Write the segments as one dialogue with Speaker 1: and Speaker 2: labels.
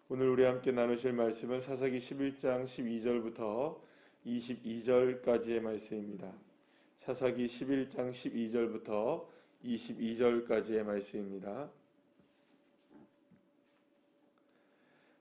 Speaker 1: 오늘 우리 함께 나누실 말씀은 사사기 11장 12절부터 22절까지의 말씀입니다. 사사기 11장 12절부터 22절까지의 말씀입니다.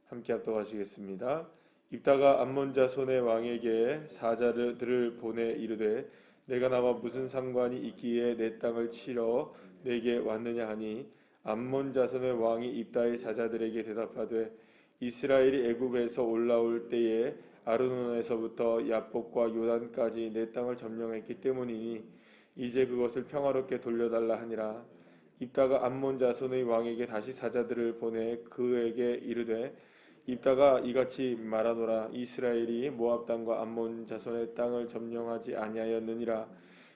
Speaker 1: 함께 합독하시겠습니다. 입다가 암몬 자손의 왕에게 사자들을 보내 이르되 내가 나와 무슨 상관이 있기에 내 땅을 치러 내게 왔느냐 하니 암몬 자손의 왕이 입다의 사자들에게 대답하되 이스라엘이 애굽에서 올라올 때에 아르논에서부터 야복과 요단까지 내 땅을 점령했기 때문이니 이제 그것을 평화롭게 돌려달라 하니라. 입다가 암몬 자손의 왕에게 다시 사자들을 보내 그에게 이르되 입다가 이같이 말하노라. 이스라엘이 모압 땅과 암몬 자손의 땅을 점령하지 아니하였느니라.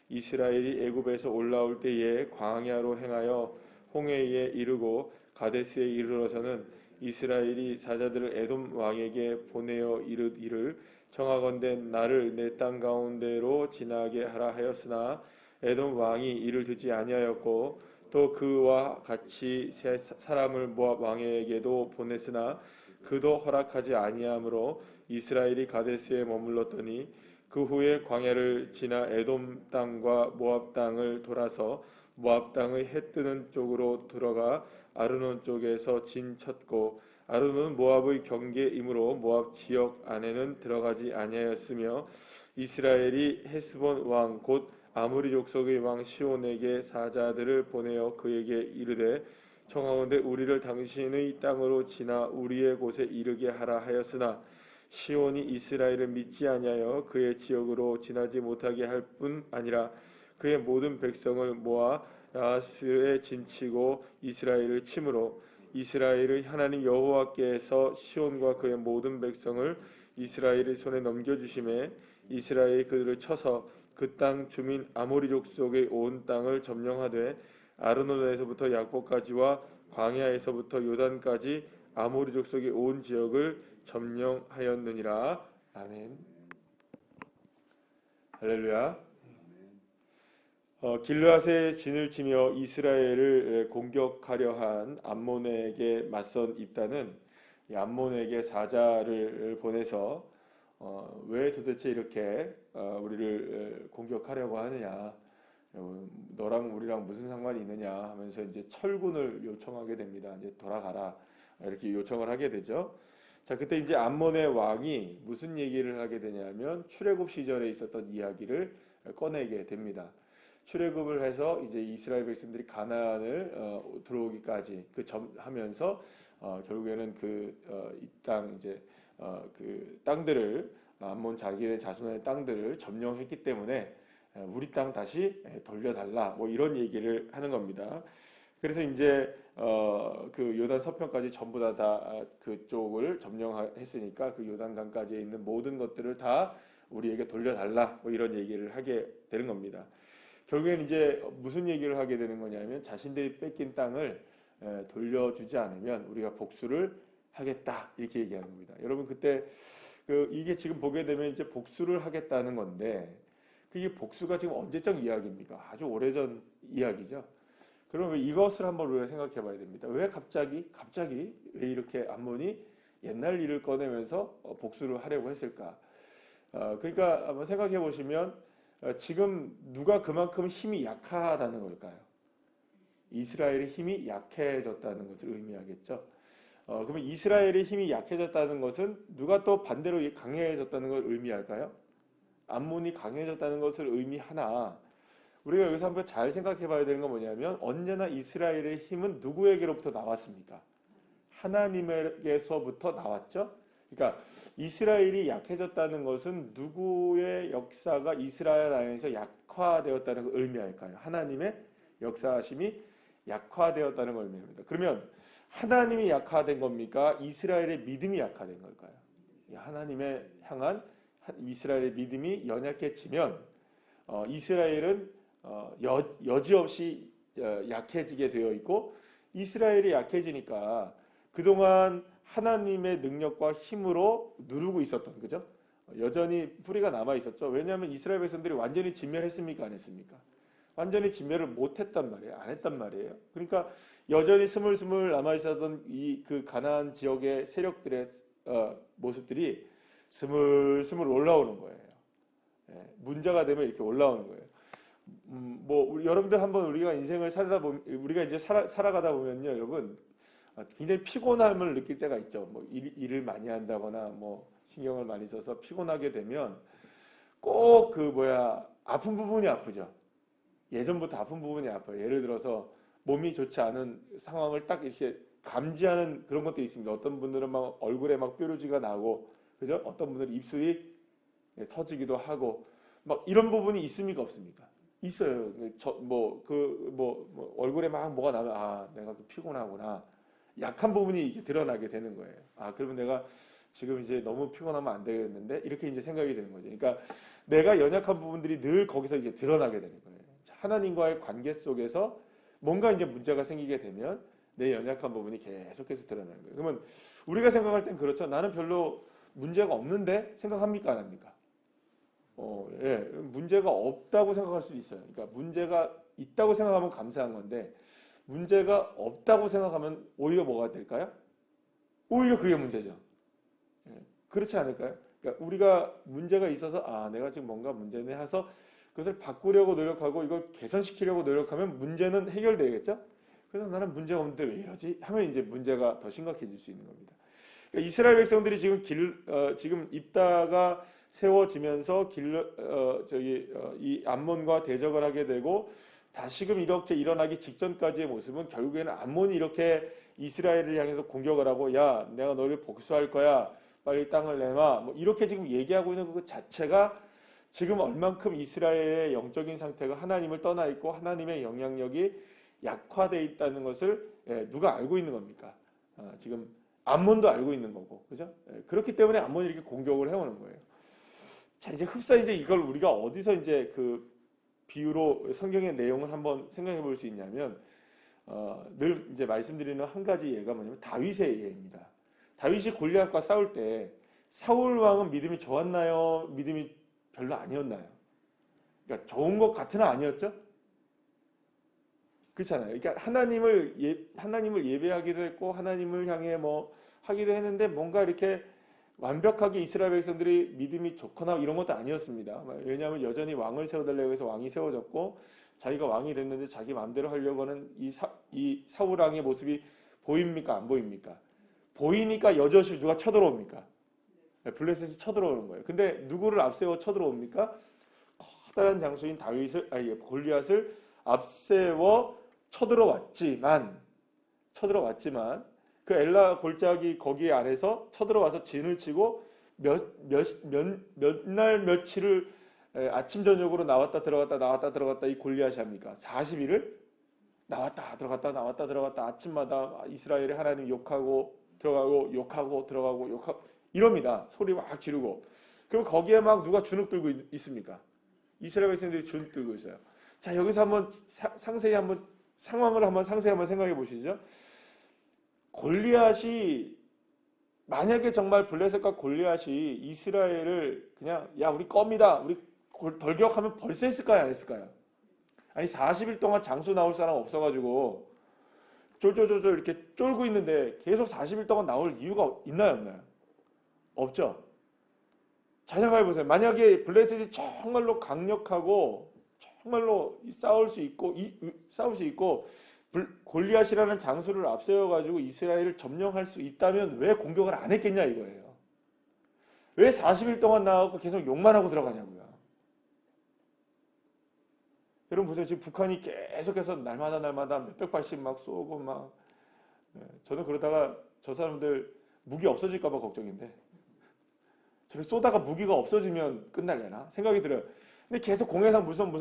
Speaker 1: 이스라엘이 애굽에서 올라올 때에 광야로 행하여 홍해에 이르고 가데스에 이르러서는 이스라엘이 사자들을 에돔 왕에게 보내어 이르기를 청하건대 나를 내 땅 가운데로 지나게 하라 하였으나 에돔 왕이 이를 듣지 아니하였고 또 그와 같이 세 사람을 모압 왕에게도 보냈으나 그도 허락하지 아니하므로 이스라엘이 가데스에 머물렀더니 그 후에 광야를 지나 에돔 땅과 모압 땅을 돌아서 모압 땅의 해 뜨는 쪽으로 들어가 아르논 쪽에서 진쳤고 아르논은 모압의 경계이므로 모압 지역 안에는 들어가지 아니하였으며 이스라엘이 헤스본 왕 곧 아모리 족속의 왕 시온에게 사자들을 보내어 그에게 이르되 청하건대 우리를 당신의 땅으로 지나 우리의 곳에 이르게 하라 하였으나 시온이 이스라엘을 믿지 아니하여 그의 지역으로 지나지 못하게 할 뿐 아니라 그의 모든 백성을 모아 라하스에 진치고 이스라엘을 치므로 이스라엘의 하나님 여호와께서 시온과 그의 모든 백성을 이스라엘의 손에 넘겨주심에 이스라엘이 그들을 쳐서 그 땅 주민 아모리 족속의 온 땅을 점령하되 아르논에서부터 약복까지와 광야에서부터 요단까지 아모리 족속의 온 지역을 점령하였느니라. 아멘. 할렐루야. 길르앗에 진을 치며 이스라엘을 공격하려 한 암몬에게 맞선 입다는 이 암몬에게 사자를 보내서 왜 도대체 이렇게 우리를 공격하려고 하느냐, 너랑 우리랑 무슨 상관이 있느냐 하면서 이제 철군을 요청하게 됩니다. 이제 돌아가라 이렇게 요청을 하게 되죠. 자, 그때 이제 암몬의 왕이 무슨 얘기를 하게 되냐면 출애굽 시절에 있었던 이야기를 꺼내게 됩니다. 출애굽을 해서 이제 이스라엘 백성들이 가나안을 들어오기까지 하면서 결국에는 이 땅 이제 그 땅들을 암몬 자기네 자손의 땅들을 점령했기 때문에 우리 땅 다시 돌려달라 뭐 이런 얘기를 하는 겁니다. 그래서 이제 그 요단 서편까지 전부 다 그쪽을 점령했으니까 그 요단강까지 있는 모든 것들을 다 우리에게 돌려달라 뭐 이런 얘기를 하게 되는 겁니다. 결국엔 이제 무슨 얘기를 하게 되는 거냐면 자신들이 뺏긴 땅을 돌려주지 않으면 우리가 복수를 하겠다 이렇게 얘기하는 겁니다. 여러분 그때 이게 지금 보게 되면 이제 복수를 하겠다는 건데 그게 복수가 지금 언제적 이야기입니까? 아주 오래전 이야기죠. 그러면 이것을 한번 우리가 생각해 봐야 됩니다. 왜 갑자기 왜 이렇게 암몬이 옛날 일을 꺼내면서 복수를 하려고 했을까? 그러니까 한번 생각해 보시면 지금 누가 그만큼 힘이 약하다는 걸까요? 이스라엘의 힘이 약해졌다는 것을 의미하겠죠. 그러면 이스라엘의 힘이 약해졌다는 것은 누가 또 반대로 강해졌다는 걸 의미할까요? 암몬이 강해졌다는 것을 의미하나 우리가 여기서 한번 잘 생각해 봐야 되는 건 뭐냐면 언제나 이스라엘의 힘은 누구에게로부터 나왔습니까? 하나님에게서부터 나왔죠. 그러니까 이스라엘이 약해졌다는 것은 누구의 역사가 이스라엘 안에서 약화되었다는 걸 의미할까요? 하나님의 역사하심이 약화되었다는 걸 의미합니다. 그러면 하나님이 약화된 겁니까? 이스라엘의 믿음이 약화된 걸까요? 하나님에 향한 이스라엘의 믿음이 연약해지면 이스라엘은 여지없이 약해지게 되어 있고 이스라엘이 약해지니까 그동안 하나님의 능력과 힘으로 누르고 있었던 거죠. 여전히 뿌리가 남아 있었죠. 왜냐하면 이스라엘 백성들이 완전히 진멸했습니까? 안 했습니까? 완전히 진멸을 못했단 말이에요. 안 했단 말이에요. 그러니까 여전히 스물스물 남아있었던 이 그 가나안 지역의 세력들의 모습들이 스물스물 올라오는 거예요. 예, 문제가 되면 이렇게 올라오는 거예요. 여러분들 한번 우리가 인생을 살다 보면, 우리가 이제 살아가다 보면요, 여러분, 굉장히 피곤함을 느낄 때가 있죠. 일을 많이 한다거나, 신경을 많이 써서 피곤하게 되면 꼭 아픈 부분이 아프죠. 예전부터 아픈 부분이 아파요. 예를 들어서 몸이 좋지 않은 상황을 딱 이렇게 감지하는 그런 것도 있습니다. 어떤 분들은 막 얼굴에 막 뾰루지가 나고, 그죠? 어떤 분들은 입술이 터지기도 하고, 막 이런 부분이 있습니까, 없습니까? 있어요. 얼굴에 막 뭐가 나면, 내가 피곤하구나. 약한 부분이 이렇게 드러나게 되는 거예요. 그러면 내가 지금 이제 너무 피곤하면 안 되겠는데? 이렇게 이제 생각이 되는 거죠. 그러니까 내가 연약한 부분들이 늘 거기서 이제 드러나게 되는 거예요. 하나님과의 관계 속에서 뭔가 이제 문제가 생기게 되면 내 연약한 부분이 계속해서 드러나는 거예요. 그러면 우리가 생각할 땐 그렇죠. 나는 별로 문제가 없는데 생각합니까? 안 합니까? 예, 문제가 없다고 생각할 수도 있어요. 그러니까 문제가 있다고 생각하면 감사한 건데 문제가 없다고 생각하면 오히려 뭐가 될까요? 오히려 그게 문제죠. 예, 그렇지 않을까요? 그러니까 우리가 문제가 있어서 내가 지금 뭔가 문제네 해서 그것을 바꾸려고 노력하고 이걸 개선시키려고 노력하면 문제는 해결되겠죠? 그래서 나는 문제가 없는데 왜 이러지? 하면 이제 문제가 더 심각해질 수 있는 겁니다. 그러니까 이스라엘 백성들이 지금 입다가 세워지면서 이 암몬과 대적을 하게 되고 다시금 이렇게 일어나기 직전까지의 모습은 결국에는 암몬이 이렇게 이스라엘을 향해서 공격을 하고 야, 내가 너를 복수할 거야. 빨리 땅을 내놔. 이렇게 지금 얘기하고 있는 그 자체가 지금 얼만큼 이스라엘의 영적인 상태가 하나님을 떠나 있고 하나님의 영향력이 약화되어 있다는 것을 누가 알고 있는 겁니까? 지금 암몬도 알고 있는 거고, 그죠? 그렇기 때문에 암몬이 이렇게 공격을 해오는 거예요. 자, 이제 흡사 이걸 우리가 어디서 이제 그 비유로 성경의 내용을 한번 생각해 볼 수 있냐면, 늘 이제 말씀드리는 한 가지 예가 뭐냐면 다윗의 예입니다. 다윗이 골리앗과 싸울 때 사울 왕은 믿음이 좋았나요? 믿음이 별로 아니었나요? 그러니까 좋은 것 같으나 아니었죠? 그렇잖아요. 그러니까 하나님을 예배하기도 했고 하나님을 향해 하기도 했는데 뭔가 이렇게 완벽하게 이스라엘 백성들이 믿음이 좋거나 이런 것도 아니었습니다. 왜냐하면 여전히 왕을 세워달라고 해서 왕이 세워졌고 자기가 왕이 됐는데 자기 마음대로 하려고 하는 이 사울 왕의 모습이 보입니까? 안 보입니까? 보이니까 여럿이 누가 쳐들어옵니까? 블레셋이 쳐들어오는 거예요. 근데 누구를 앞세워 쳐들어옵니까? 커다란 장수인 골리앗을 앞세워 쳐들어왔지만 그 엘라 골짜기 거기 안에서 쳐들어와서 진을 치고 몇 날 며칠을 아침 저녁으로 나왔다 들어갔다 이 골리앗이 합니까? 40일을 나왔다 들어갔다 아침마다 이스라엘의 하나님 욕하고 들어가고 이럽니다. 소리 막 지르고. 그리고 거기에 막 누가 주눅 들고 있습니까? 이스라엘 백성들이 주눅 들고 있어요. 자, 여기서 한번 상황을 한번 상세히 한번 생각해 보시죠. 골리앗이 만약에 정말 블레셋과 골리앗이 이스라엘을 그냥 우리 껌이다. 우리 돌격하면 벌써 했을까요? 안 했을까요? 아니 40일 동안 장수 나올 사람 없어가지고 쫄쫄쫄 이렇게 쫄고 있는데 계속 40일 동안 나올 이유가 있나요? 없나요? 없죠. 잘 생각해 보세요. 만약에 블레셋이 정말로 강력하고 정말로 싸울 수 있고 골리앗이라는 장수를 앞세워 가지고 이스라엘을 점령할 수 있다면 왜 공격을 안 했겠냐 이거예요. 왜 40일 동안 나와서 계속 욕만 하고 들어가냐고요. 여러분 보세요. 지금 북한이 계속해서 날마다 몇백 발씩 막 쏘고 막 저는 그러다가 저 사람들 무기 없어질까 봐 걱정인데 저렇게 쏘다가 무기가 없어지면 끝날려나 생각이 들어요. 근데 계속 공해상 무슨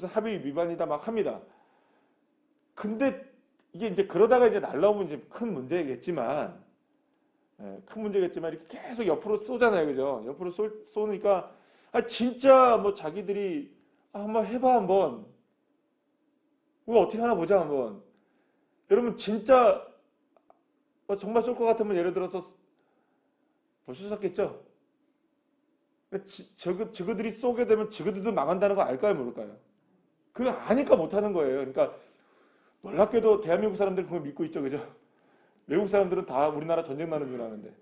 Speaker 1: 합의 위반이다 막 합니다. 근데 이게 이제 그러다가 이제 날라오면 이제 큰 문제겠지만 이렇게 계속 옆으로 쏘잖아요, 그죠? 옆으로 쏘니까 진짜 자기들이 한번 해봐 한번 우리 어떻게 하나 보자 한번. 여러분 진짜 정말 쏠 것 같으면 예를 들어서 벌써 쐈겠죠? 저그들이 쏘게 되면 저그들도 망한다는 거 알까요, 모를까요? 그거 아니까 못하는 거예요. 그러니까 놀랍게도 대한민국 사람들 그걸 믿고 있죠, 그죠? 외국 사람들은 다 우리나라 전쟁 나는 줄 아는데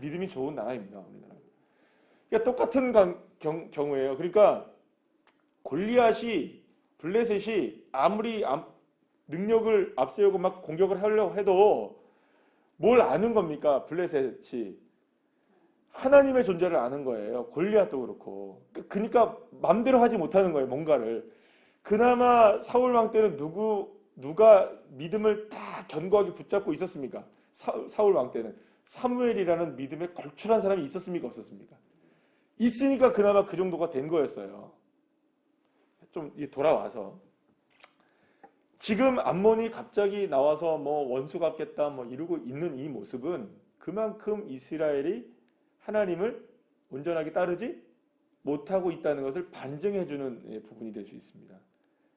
Speaker 1: 믿음이 좋은 나라입니다, 우리나라. 그러니까 똑같은 경우예요. 그러니까 골리앗이 블레셋이 아무리 능력을 앞세우고 막 공격을 하려고 해도 뭘 아는 겁니까? 블레셋이 하나님의 존재를 아는 거예요. 골리앗도 그렇고. 그러니까 맘대로 하지 못하는 거예요. 뭔가를. 그나마 사울 왕 때는 누가 믿음을 다 견고하게 붙잡고 있었습니까? 사울 왕 때는 사무엘이라는 믿음에 걸출한 사람이 있었습니까? 없었습니까? 있으니까 그나마 그 정도가 된 거였어요. 좀 돌아와서 지금 암몬이 갑자기 나와서 뭐 원수 갚겠다 뭐 이러고 있는 이 모습은 그만큼 이스라엘이 하나님을 온전하게 따르지 못하고 있다는 것을 반증해주는 부분이 될 수 있습니다.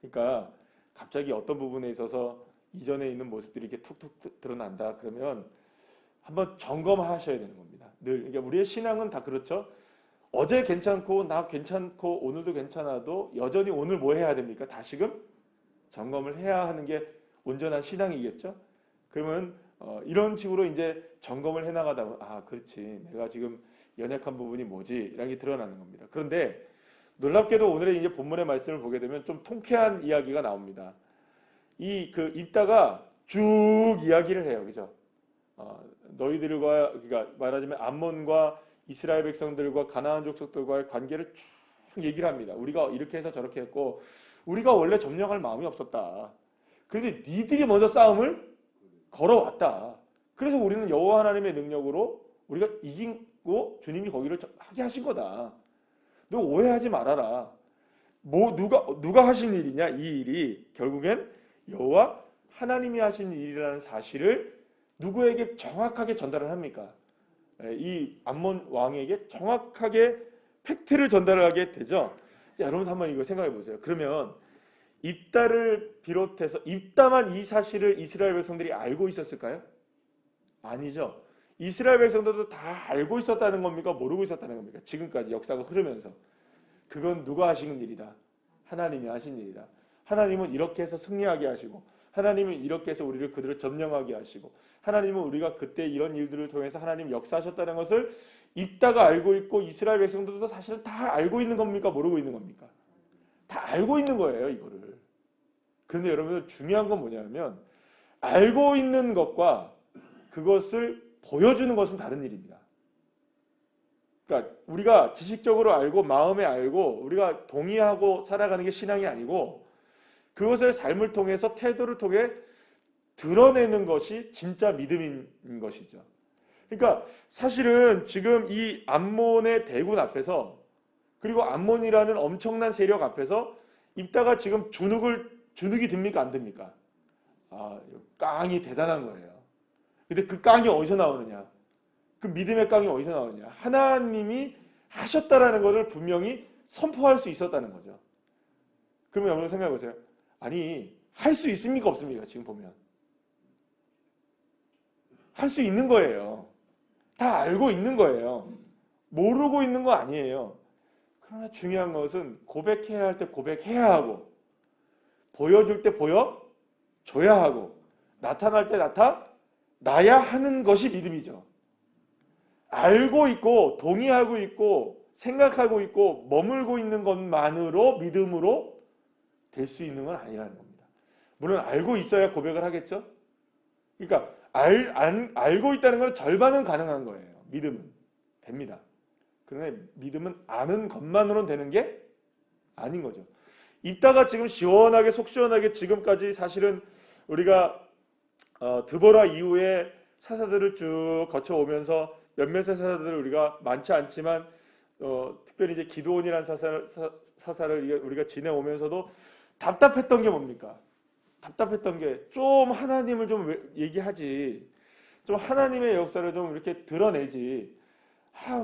Speaker 1: 그러니까 갑자기 어떤 부분에 있어서 이전에 있는 모습들이 이렇게 툭툭 드러난다 그러면 한번 점검하셔야 되는 겁니다. 늘 그러니까 우리의 신앙은 다 그렇죠. 어제 괜찮고 나 괜찮고 오늘도 괜찮아도 여전히 오늘 뭐 해야 됩니까? 다시금 점검을 해야 하는 게 온전한 신앙이겠죠. 그러면 이런 식으로 이제 점검을 해나가다 아 그렇지 내가 지금 연약한 부분이 뭐지 이런 게 드러나는 겁니다. 그런데 놀랍게도 오늘의 이제 본문의 말씀을 보게 되면 좀 통쾌한 이야기가 나옵니다. 입다가 쭉 이야기를 해요, 그죠? 너희들과 그러니까 말하자면 암몬과 이스라엘 백성들과 가나안 족속들과의 관계를 쭉 얘기를 합니다. 우리가 이렇게 해서 저렇게 했고 우리가 원래 점령할 마음이 없었다. 그런데 니들이 먼저 싸움을 걸어왔다. 그래서 우리는 여호와 하나님의 능력으로 우리가 이기고 주님이 거기를 하게 하신 거다. 너 오해하지 말아라. 뭐 누가 하신 일이냐? 이 일이 결국엔 여호와 하나님이 하신 일이라는 사실을 누구에게 정확하게 전달을 합니까? 이 암몬 왕에게 정확하게 팩트를 전달하게 되죠. 여러분 한번 이거 생각해 보세요. 그러면 입다를 비롯해서 입다만 이 사실을 이스라엘 백성들이 알고 있었을까요? 아니죠. 이스라엘 백성들도 다 알고 있었다는 겁니까? 모르고 있었다는 겁니까? 지금까지 역사가 흐르면서 그건 누가 하시는 일이다. 하나님이 하신 일이다. 하나님은 이렇게 해서 승리하게 하시고 하나님은 이렇게 해서 우리를 그들을 점령하게 하시고 하나님은 우리가 그때 이런 일들을 통해서 하나님 역사하셨다는 것을 입다가 알고 있고 이스라엘 백성들도 사실은 다 알고 있는 겁니까? 모르고 있는 겁니까? 다 알고 있는 거예요, 이거를. 그런데 여러분들 중요한 건 뭐냐면 알고 있는 것과 그것을 보여주는 것은 다른 일입니다. 그러니까 우리가 지식적으로 알고 마음에 알고 우리가 동의하고 살아가는 게 신앙이 아니고 그것을 삶을 통해서 태도를 통해 드러내는 것이 진짜 믿음인 것이죠. 그러니까 사실은 지금 이 암몬의 대군 앞에서 그리고 암몬이라는 엄청난 세력 앞에서 입다가 지금 주눅이 듭니까? 안 듭니까? 깡이 대단한 거예요. 근데 그 깡이 어디서 나오느냐? 그 믿음의 깡이 어디서 나오느냐? 하나님이 하셨다라는 것을 분명히 선포할 수 있었다는 거죠. 그러면 여러분 생각해 보세요. 아니 할 수 있습니까? 없습니까? 지금 보면 할 수 있는 거예요. 다 알고 있는 거예요. 모르고 있는 거 아니에요. 그러나 중요한 것은 고백해야 할 때 고백해야 하고 보여줄 때 보여줘야 하고 나타날 때 나타나야 하는 것이 믿음이죠. 알고 있고 동의하고 있고 생각하고 있고 머물고 있는 것만으로 믿음으로 될 수 있는 건 아니라는 겁니다. 물론 알고 있어야 고백을 하겠죠. 그러니까 알고 있다는 건 절반은 가능한 거예요. 믿음은 됩니다. 그런데 믿음은 아는 것만으로는 되는 게 아닌 거죠. 입다가 지금 시원하게 속 시원하게 지금까지 사실은 우리가 드보라 이후에 사사들을 쭉 거쳐오면서 몇몇의 사사들을 우리가 많지 않지만 특별히 이제 기드온이라는 사사를 우리가 지내오면서도 답답했던 게 뭡니까? 답답했던 게 좀 하나님을 좀 얘기하지, 좀 하나님의 역사를 좀 이렇게 드러내지.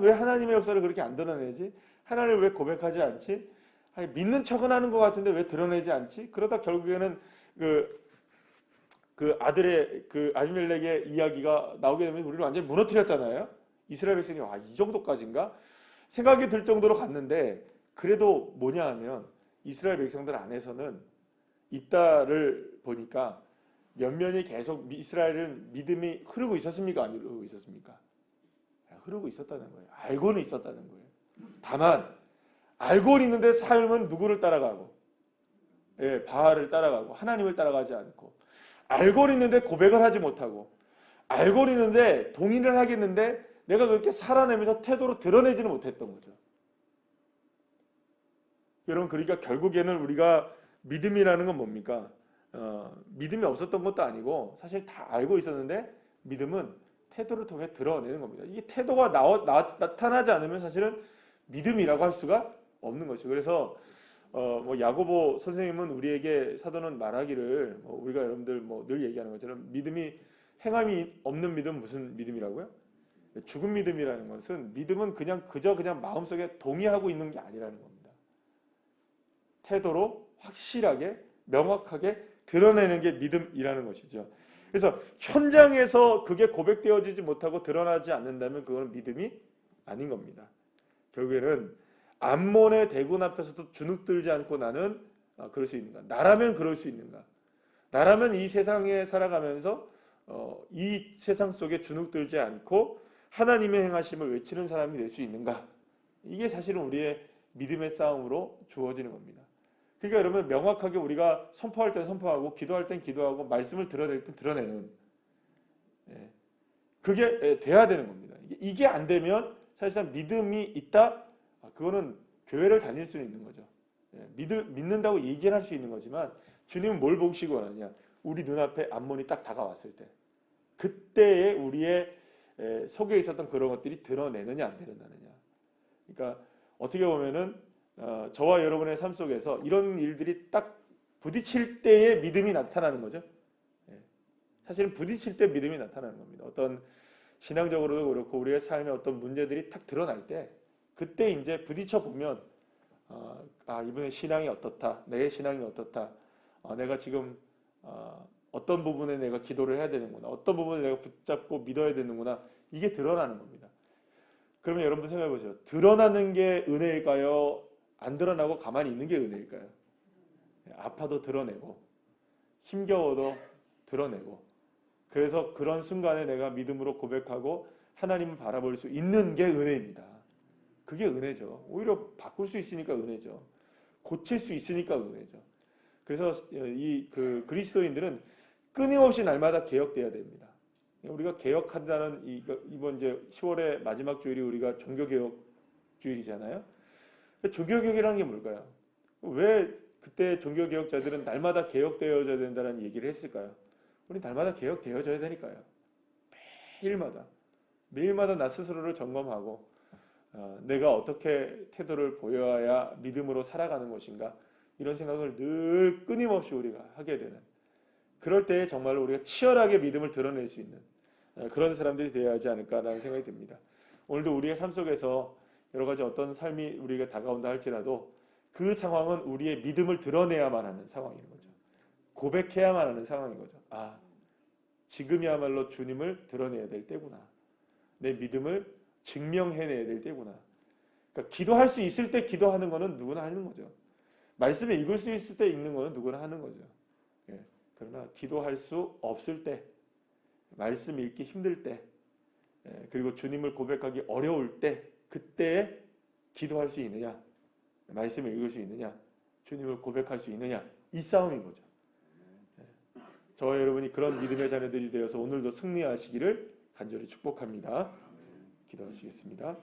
Speaker 1: 왜 하나님의 역사를 그렇게 안 드러내지? 하나님을 왜 고백하지 않지? 믿는 척은 하는 것 같은데 왜 드러내지 않지? 그러다 결국에는 그 아들의 그 아비멜렉의 이야기가 나오게 되면 우리를 완전히 무너뜨렸잖아요. 이스라엘 백성이 이 정도까지인가? 생각이 들 정도로 갔는데 그래도 뭐냐 하면 이스라엘 백성들 안에서는 입다를 보니까 면면이 계속 이스라엘은 믿음이 흐르고 있었습니까? 안 흐르고 있었습니까? 흐르고 있었다는 거예요. 알고는 있었다는 거예요. 다만 알고는 있는데 삶은 누구를 따라가고, 예, 바알을 따라가고 하나님을 따라가지 않고, 알고는 있는데 고백을 하지 못하고, 알고는 있는데 동의를 하겠는데 내가 그렇게 살아내면서 태도로 드러내지는 못했던 거죠. 여러분, 그러니까 결국에는 우리가 믿음이라는 건 뭡니까? 믿음이 없었던 것도 아니고 사실 다 알고 있었는데 믿음은 태도를 통해 드러내는 겁니다. 이게 태도가 나타나지 않으면 사실은 믿음이라고 할 수가 없는 것이죠. 그래서 뭐 야고보 선생님은 우리에게 사도는 말하기를, 우리가 여러분들 늘 얘기하는 것처럼 믿음이 행함이 없는 믿음 무슨 믿음이라고요? 죽은 믿음이라는 것은, 믿음은 그저 마음속에 동의하고 있는 게 아니라는 겁니다. 태도로 확실하게 명확하게 드러내는 게 믿음이라는 것이죠. 그래서 현장에서 그게 고백되어지지 못하고 드러나지 않는다면 그거는 믿음이 아닌 겁니다. 결국에는 암몬의 대군 앞에서도 주눅들지 않고 나는 그럴 수 있는가? 나라면 그럴 수 있는가? 나라면 이 세상에 살아가면서 이 세상 속에 주눅들지 않고 하나님의 행하심을 외치는 사람이 될 수 있는가? 이게 사실은 우리의 믿음의 싸움으로 주어지는 겁니다. 그러니까 여러분, 명확하게 우리가 선포할 땐 선포하고 기도할 땐 기도하고 말씀을 드러낼 땐 드러내는, 그게 돼야 되는 겁니다. 이게 안 되면 사실상 믿음이 있다? 그거는 교회를 다닐 수는 있는 거죠. 믿는다고 얘기를 할 수 있는 거지만 주님은 뭘 보시고 원하냐? 우리 눈앞에 암몬이 딱 다가왔을 때, 그때의 우리의 속에 있었던 그런 것들이 드러내느냐 안 드러나느냐. 그러니까 어떻게 보면은 저와 여러분의 삶 속에서 이런 일들이 딱 부딪힐 때의 믿음이 나타나는 거죠. 사실은 부딪힐 때 믿음이 나타나는 겁니다. 어떤 신앙적으로도 그렇고 우리의 삶에 어떤 문제들이 탁 드러날 때, 그때 이제 부딪혀 보면 이분의 신앙이 어떻다, 내 신앙이 어떻다, 내가 지금 어떤 부분에 내가 기도를 해야 되는구나, 어떤 부분을 내가 붙잡고 믿어야 되는구나, 이게 드러나는 겁니다. 그러면 여러분 생각해 보죠. 드러나는 게 은혜일까요? 안 드러나고 가만히 있는 게 은혜일까요? 아파도 드러내고 힘겨워도 드러내고, 그래서 그런 순간에 내가 믿음으로 고백하고 하나님을 바라볼 수 있는 게 은혜입니다. 그게 은혜죠. 오히려 바꿀 수 있으니까 은혜죠. 고칠 수 있으니까 은혜죠. 그래서 그리스도인들은 끊임없이 날마다 개혁돼야 됩니다. 우리가 개혁한다는 이번 이제 10월의 마지막 주일이 우리가 종교개혁 주일이잖아요. 종교개혁이라는 게 뭘까요? 왜 그때 종교개혁자들은 날마다 개혁되어져야 된다는 얘기를 했을까요? 우리 날마다 개혁되어져야 되니까요. 매일마다 나 스스로를 점검하고 내가 어떻게 태도를 보여야 믿음으로 살아가는 것인가, 이런 생각을 늘 끊임없이 우리가 하게 되는, 그럴 때에 정말로 우리가 치열하게 믿음을 드러낼 수 있는 그런 사람들이 되어야 하지 않을까라는 생각이 듭니다. 오늘도 우리의 삶 속에서 여러 가지 어떤 삶이 우리에게 다가온다 할지라도 그 상황은 우리의 믿음을 드러내야만 하는 상황인 거죠. 고백해야만 하는 상황인 거죠. 지금이야말로 주님을 드러내야 될 때구나. 내 믿음을 증명해내야 될 때구나. 그러니까 기도할 수 있을 때 기도하는 거는 누구나 하는 거죠. 말씀을 읽을 수 있을 때 읽는 거는 누구나 하는 거죠. 그러나 기도할 수 없을 때, 말씀 읽기 힘들 때, 그리고 주님을 고백하기 어려울 때, 그때에 기도할 수 있느냐, 말씀을 읽을 수 있느냐, 주님을 고백할 수 있느냐, 이 싸움인 거죠. 저와 여러분이 그런 믿음의 자녀들이 되어서 오늘도 승리하시기를 간절히 축복합니다. 기도하시겠습니다.